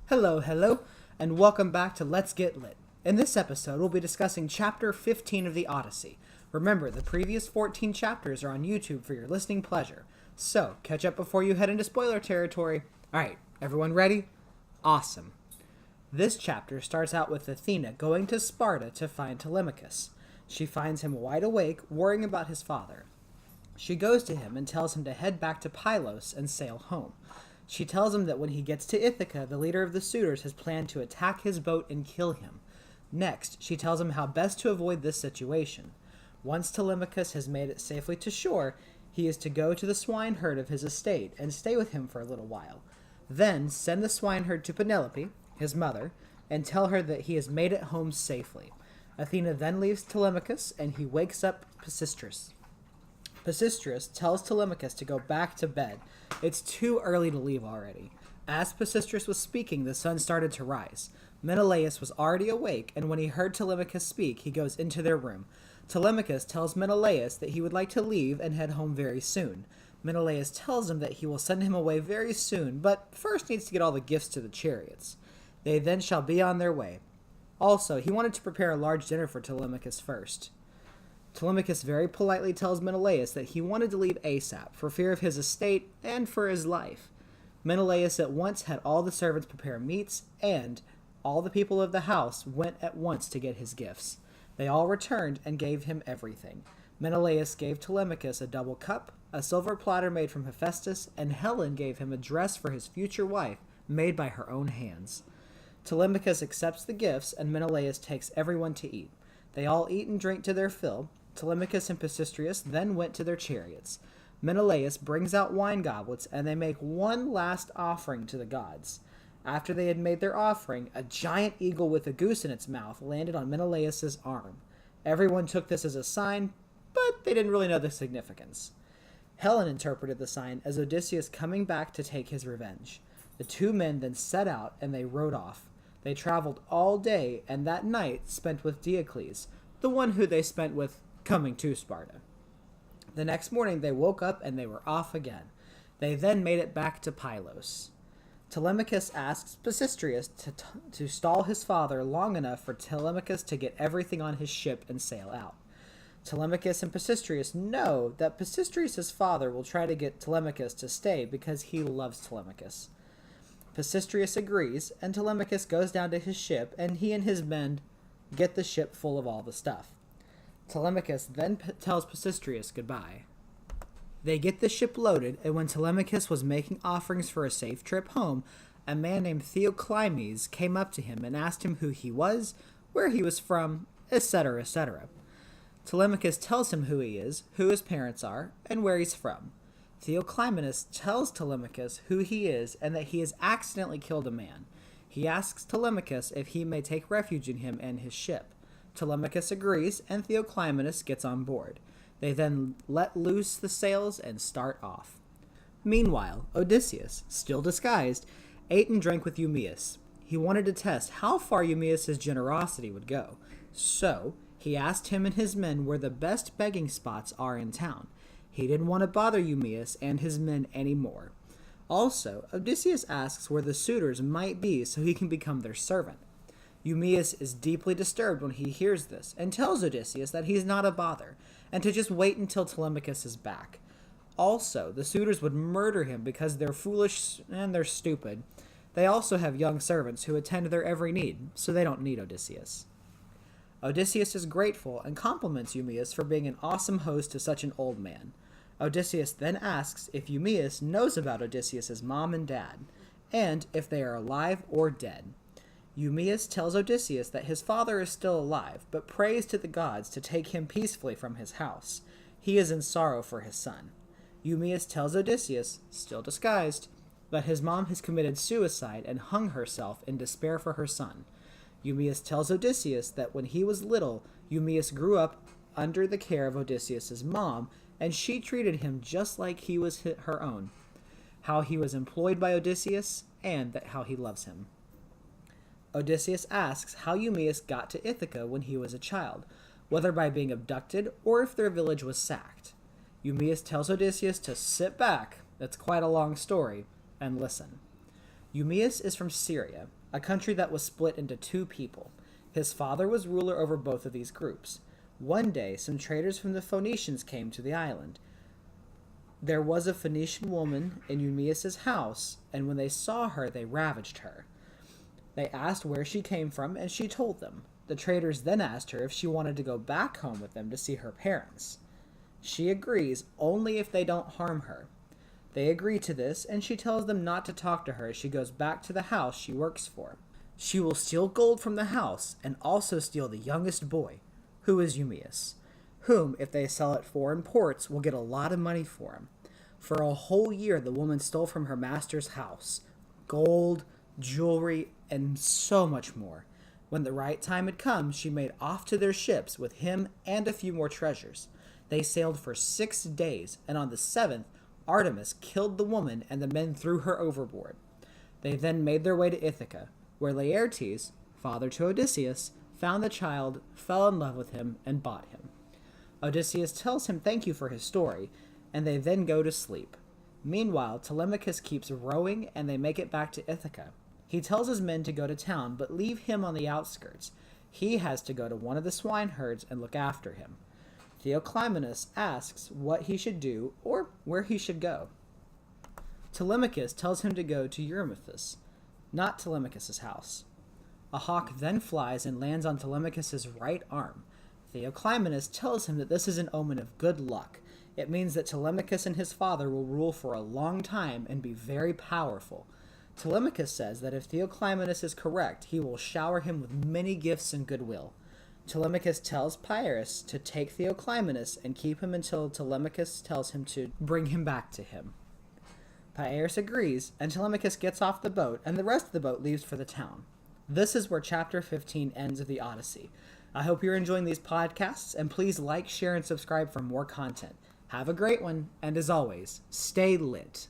Hello, and welcome back to Let's Get Lit. In this episode, we'll be discussing Chapter 15 of the Odyssey. Remember, the previous 14 chapters are on YouTube for your listening pleasure. So, catch up before you head into spoiler territory. Alright, everyone ready? Awesome. This chapter starts out with Athena going to Sparta to find Telemachus. She finds him wide awake, worrying about his father. She goes to him and tells him to head back to Pylos and sail home. She tells him that when he gets to Ithaca, the leader of the suitors has planned to attack his boat and kill him. Next, she tells him how best to avoid this situation. Once Telemachus has made it safely to shore, he is to go to the swineherd of his estate and stay with him for a little while. Then send the swineherd to Penelope, his mother, and tell her that he has made it home safely. Athena then leaves Telemachus, and he wakes up Pisistratus. Pisistratus tells Telemachus to go back to bed. It's too early to leave already. As Pisistratus was speaking, the sun started to rise. Menelaus was already awake, and when he heard Telemachus speak, he goes into their room. Telemachus tells Menelaus that he would like to leave and head home very soon. Menelaus tells him that he will send him away very soon, but first needs to get all the gifts to the chariots. They then shall be on their way. Also, he wanted to prepare a large dinner for Telemachus first. Telemachus very politely tells Menelaus that he wanted to leave ASAP, for fear of his estate and for his life. Menelaus at once had all the servants prepare meats, and all the people of the house went at once to get his gifts. They all returned and gave him everything. Menelaus gave Telemachus a double cup, a silver platter made from Hephaestus, and Helen gave him a dress for his future wife, made by her own hands. Telemachus accepts the gifts, and Menelaus takes everyone to eat. They all eat and drink to their fill. Telemachus and Pisistratus then went to their chariots. Menelaus brings out wine goblets, and they make one last offering to the gods. After they had made their offering, a giant eagle with a goose in its mouth landed on Menelaus's arm. Everyone took this as a sign, but they didn't really know the significance. Helen interpreted the sign as Odysseus coming back to take his revenge. The two men then set out, and they rode off. They traveled all day, and that night spent with Diocles, the one who they spent with coming to Sparta. The next morning they woke up and they were off again. They then made it back to Pylos. Telemachus asks Pisistratus to stall his father long enough for Telemachus to get everything on his ship and sail out. Telemachus and Pisistratus know that Pisistratus' father will try to get Telemachus to stay because he loves Telemachus. Pisistratus agrees, and Telemachus goes down to his ship, and he and his men get the ship full of all the stuff. Telemachus then tells Pisistratus goodbye. They get the ship loaded, and when Telemachus was making offerings for a safe trip home, a man named Theoclymes came up to him and asked him who he was, where he was from, etc., etc. Telemachus tells him who he is, who his parents are, and where he's from. Theoclymenus tells Telemachus who he is and that he has accidentally killed a man. He asks Telemachus if he may take refuge in him and his ship. Telemachus agrees, and Theoclymenus gets on board. They then let loose the sails and start off. Meanwhile, Odysseus, still disguised, ate and drank with Eumaeus. He wanted to test how far Eumaeus' generosity would go. So, he asked him and his men where the best begging spots are in town. He didn't want to bother Eumaeus and his men anymore. Also, Odysseus asks where the suitors might be so he can become their servant. Eumaeus is deeply disturbed when he hears this, and tells Odysseus that he's not a bother, and to just wait until Telemachus is back. Also, the suitors would murder him because they're foolish and they're stupid. They also have young servants who attend to their every need, so they don't need Odysseus. Odysseus is grateful and compliments Eumaeus for being an awesome host to such an old man. Odysseus then asks if Eumaeus knows about Odysseus' mom and dad, and if they are alive or dead. Eumaeus tells Odysseus that his father is still alive, but prays to the gods to take him peacefully from his house. He is in sorrow for his son. Eumaeus tells Odysseus, still disguised, that his mom has committed suicide and hung herself in despair for her son. Eumaeus tells Odysseus that when he was little, Eumaeus grew up under the care of Odysseus' mom, and she treated him just like he was her own. How he was employed by Odysseus, and that how he loves him. Odysseus asks how Eumaeus got to Ithaca when he was a child, whether by being abducted or if their village was sacked. Eumaeus tells Odysseus to sit back, that's quite a long story, and listen. Eumaeus is from Syria. a country that was split into two people. His father was ruler over both of these groups. One day, some traders from the Phoenicians came to the island. There was a Phoenician woman in Eumaeus' house, and when they saw her, they ravaged her. They asked where she came from, and she told them. The traders then asked her if she wanted to go back home with them to see her parents. She agrees only if they don't harm her. They agree to this, and she tells them not to talk to her as she goes back to the house she works for. She will steal gold from the house and also steal the youngest boy, who is Eumaeus, whom, if they sell at foreign ports, will get a lot of money for him. For a whole year the woman stole from her master's house gold, jewelry, and so much more. When the right time had come, she made off to their ships with him and a few more treasures. They sailed for 6 days, and on the 7th, Artemis killed the woman and the men threw her overboard. They then made their way to Ithaca, where Laertes, father to Odysseus, found the child, fell in love with him, and bought him. Odysseus tells him thank you for his story, and they then go to sleep. Meanwhile, Telemachus keeps rowing, and they make it back to Ithaca. He tells his men to go to town, but leave him on the outskirts. He has to go to one of the swineherds and look after him. Theoclymenus asks what he should do or where he should go. Telemachus tells him to go to Eurymachus, not Telemachus' house. A hawk then flies and lands on Telemachus' right arm. Theoclymenus tells him that this is an omen of good luck. It means that Telemachus and his father will rule for a long time and be very powerful. Telemachus says that if Theoclymenus is correct, he will shower him with many gifts and goodwill. Telemachus tells Pyrrhus to take Theoclymenus and keep him until Telemachus tells him to bring him back to him. Pyrrhus agrees, and Telemachus gets off the boat, and the rest of the boat leaves for the town. This is where Chapter 15 ends of the Odyssey. I hope you're enjoying these podcasts, and please like, share, and subscribe for more content. Have a great one, and as always, stay lit.